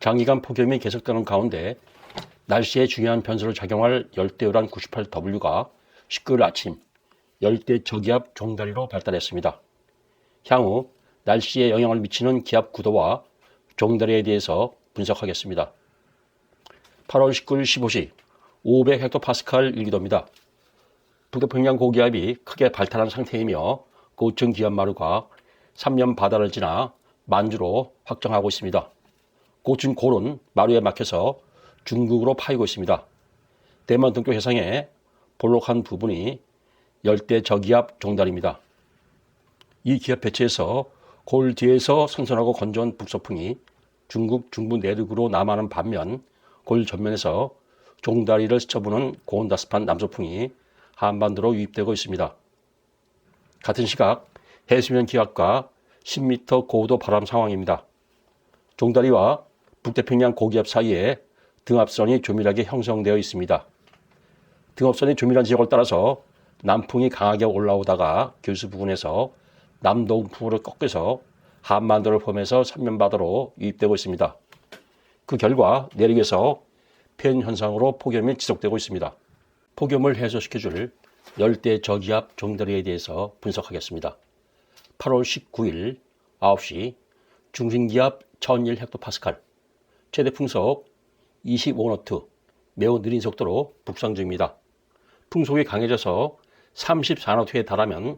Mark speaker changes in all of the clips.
Speaker 1: 장기간 폭염이 계속되는 가운데 날씨에 중요한 변수를 작용할 열대우란 98W가 19일 아침 열대 저기압 종다리로 발달했습니다. 향후 날씨에 영향을 미치는 기압 구도와 종다리에 대해서 분석하겠습니다. 8월 19일 15시 500헥토파스칼 일기도입니다. 북태평양 고기압이 크게 발달한 상태이며 고층 기압마루가 삼면 바다를 지나 만주로 확장하고 있습니다. 고층 골은 마루에 막혀서 중국으로 파이고 있습니다. 대만 동쪽 해상에 볼록한 부분이 열대 저기압 종다리입니다. 이 기압 배치에서 골 뒤에서 선선하고 건조한 북서풍이 중국 중부 내륙으로 남하는 반면 골 전면에서 종다리를 스쳐부는 고온다습한 남서풍이 한반도로 유입되고 있습니다. 같은 시각 해수면 기압과 10m 고도 바람 상황입니다. 종다리와 북태평양 고기압 사이에 등압선이 조밀하게 형성되어 있습니다. 등압선이 조밀한 지역을 따라서 남풍이 강하게 올라오다가 교수 부근에서 남동풍으로 꺾여서 한반도를 포함해서 삼면바다로 유입되고 있습니다. 그 결과 내륙에서 폐연 현상으로 폭염이 지속되고 있습니다. 폭염을 해소시켜줄 열대 저기압 종다리에 대해서 분석하겠습니다. 8월 19일 9시 중심기압 1001헥토파스칼, 최대 풍속 25노트, 매우 느린 속도로 북상 중입니다. 풍속이 강해져서 34노트에 달하면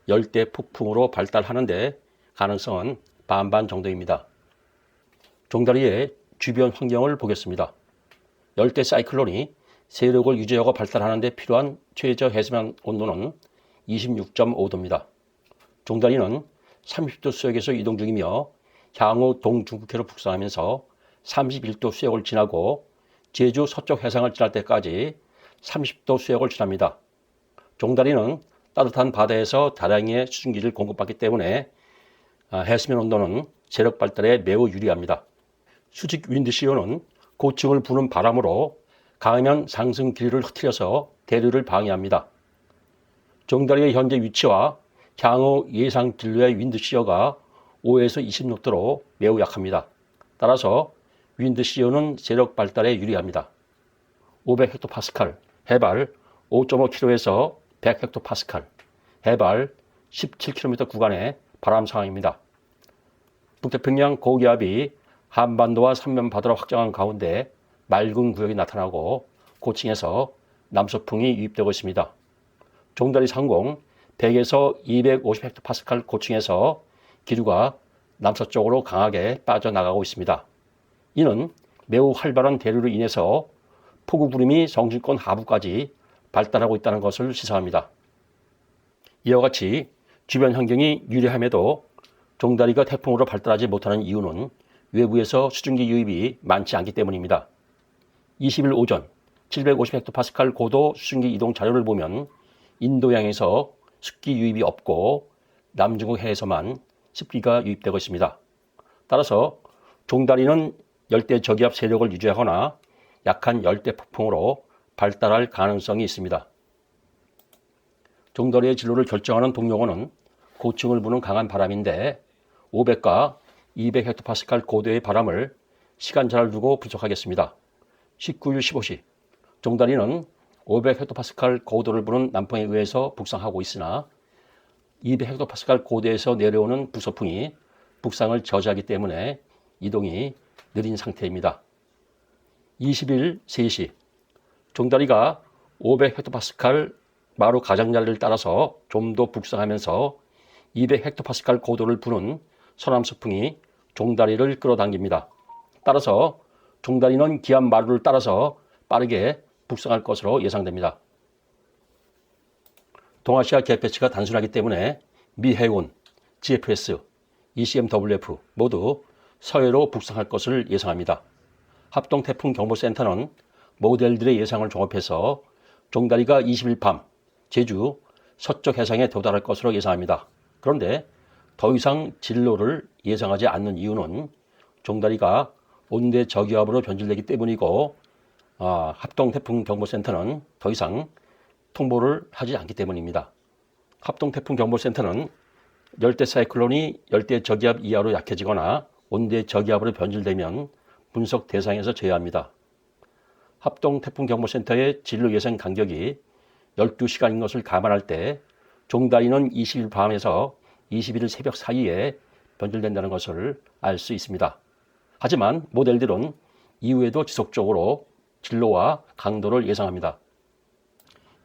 Speaker 1: 열대 폭풍으로 발달하는데 가능성은 반반 정도입니다. 종다리의 주변 환경을 보겠습니다. 열대 사이클론이 세력을 유지하고 발달하는 데 필요한 최저 해수면 온도는 26.5도입니다. 종다리는 30도 수역에서 이동 중이며 향후 동중국해로 북상하면서 31도 수역을 지나고 제주 서쪽 해상을 지날 때까지 30도 수역을 지납니다. 종다리는 따뜻한 바다에서 다량의 수증기를 공급받기 때문에 해수면 온도는 세력 발달에 매우 유리합니다. 수직 윈드시어는 고층을 부는 바람으로 강하면 상승 기류를 흐트려서 대류를 방해합니다. 종다리의 현재 위치와 향후 예상 진로의 윈드시어가 5에서 20노트로 매우 약합니다. 따라서 윈드시어는 세력 발달에 유리합니다. 500헥토파스칼, 해발 5.5km에서 100헥토파스칼, 해발 17km 구간의 바람 상황입니다. 북태평양 고기압이 한반도와 삼면바다로 확장한 가운데 맑은 구역이 나타나고 고층에서 남서풍이 유입되고 있습니다. 종다리 상공 100에서 250헥토파스칼 고층에서 기류가 남서쪽으로 강하게 빠져나가고 있습니다. 이는 매우 활발한 대류로 인해서 폭우구름이 성진권 하부까지 발달하고 있다는 것을 시사합니다. 이와 같이 주변 환경이 유리함에도 종다리가 태풍으로 발달하지 못하는 이유는 외부에서 수증기 유입이 많지 않기 때문입니다. 20일 오전 750헥토파스칼 고도 수증기 이동 자료를 보면 인도양에서 습기 유입이 없고 남중국 해에서만 습기가 유입되고 있습니다. 따라서 종다리는 열대 저기압 세력을 유지하거나 약한 열대 폭풍으로 발달할 가능성이 있습니다. 종다리의 진로를 결정하는 동요원은 고층을 부는 강한 바람인데 500과 200헥토파스칼 고도의 바람을 시간차를 두고 분석하겠습니다. 19일 15시 종다리는 500헥토파스칼 고도를 부는 남풍에 의해서 북상하고 있으나 200헥토파스칼 고도에서 내려오는 북서풍이 북상을 저지하기 때문에 이동이 느린 상태입니다. 20일 3시 종다리가 500헥토파스칼 마루 가장자리를 따라서 좀 더 북상하면서 200헥토파스칼 고도를 부는 서남서풍이 종다리를 끌어당깁니다. 따라서 종다리는 기압 마루를 따라서 빠르게 북상할 것으로 예상됩니다. 동아시아 기압 배치가 단순하기 때문에 미 해군, GFS, ECMWF 모두 서해로 북상할 것을 예상합니다. 합동태풍경보센터는 모델들의 예상을 종합해서 종다리가 20일 밤 제주 서쪽 해상에 도달할 것으로 예상합니다. 그런데 더 이상 진로를 예상하지 않는 이유는 종다리가 온대 저기압으로 변질되기 때문이고 합동태풍경보센터는 더 이상 통보를 하지 않기 때문입니다. 합동태풍경보센터는 열대 사이클론이 열대 저기압 이하로 약해지거나 온대 저기압으로 변질되면 분석 대상에서 제외합니다. 합동태풍경보센터의 진로 예상 간격이 12시간인 것을 감안할 때 종다리는 20일 밤에서 21일 새벽 사이에 변질된다는 것을 알 수 있습니다. 하지만 모델들은 이후에도 지속적으로 진로와 강도를 예상합니다.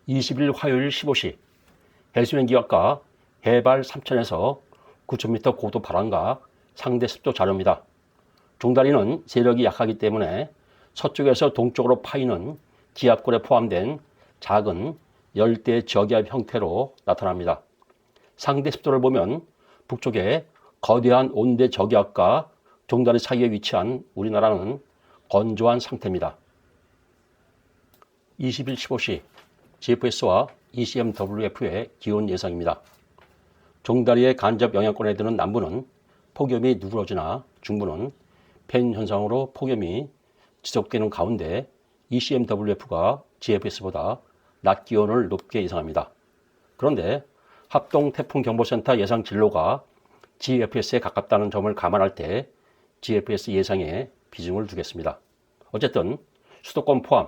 Speaker 1: 20일 화요일 15시 해수면기압과 해발 3,000에서 9,000m 고도 바람과 상대 습도 자료입니다. 종다리는 세력이 약하기 때문에 서쪽에서 동쪽으로 파이는 기압골에 포함된 작은 열대 저기압 형태로 나타납니다. 상대 습도를 보면 북쪽에 거대한 온대 저기압과 종다리 사이에 위치한 우리나라는 건조한 상태입니다. 20일 15시 GFS와 ECMWF의 기온 예상입니다. 종다리의 간접 영향권에 드는 남부는 폭염이 누그러지나 중부는 팬 현상으로 폭염이 지속되는 가운데 ECMWF가 GFS보다 낮 기온을 높게 예상합니다. 그런데 합동태풍경보센터 예상 진로가 GFS에 가깝다는 점을 감안할 때 GFS 예상에 비중을 두겠습니다. 어쨌든 수도권 포함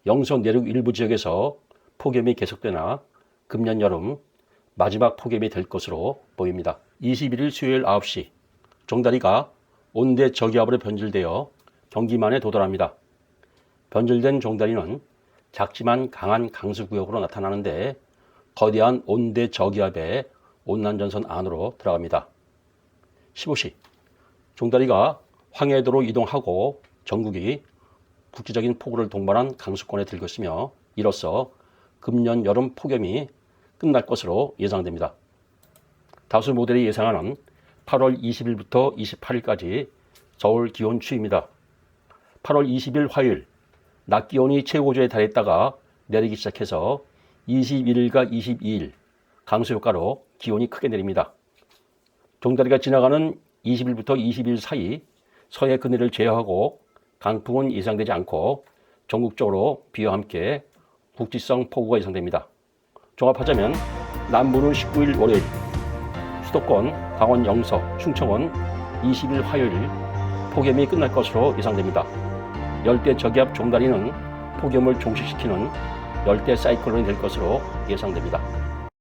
Speaker 1: 영서 내륙 일부 지역에서 폭염이 계속되나 금년 여름 마지막 폭염이 될 것으로 보입니다. 21일 수요일 9시 종다리가 온대 저기압으로 변질되어 경기만에 도달합니다. 변질된 종다리는 작지만 강한 강수구역으로 나타나는데 거대한 온대 저기압의 온난전선 안으로 들어갑니다. 15시 종다리가 황해도로 이동하고 전국이 국지적인 폭우를 동반한 강수권에 들 것이며 이로써 금년 여름 폭염이 끝날 것으로 예상됩니다. 다수 모델이 예상하는 8월 20일부터 28일까지 서울 기온 추이입니다. 8월 20일 화요일 낮 기온이 최고조에 달했다가 내리기 시작해서 21일과 22일 강수 효과로 기온이 크게 내립니다. 종다리가 지나가는 20일부터 22일 사이 서해 그늘을 제어하고 강풍은 예상되지 않고 전국적으로 비와 함께 국지성 폭우가 예상됩니다. 종합하자면 남부는 19일 월요일, 수도권, 강원 영서, 충청은 20일 화요일 폭염이 끝날 것으로 예상됩니다. 열대 저기압 종다리는 폭염을 종식시키는 열대 사이클론이 될 것으로 예상됩니다.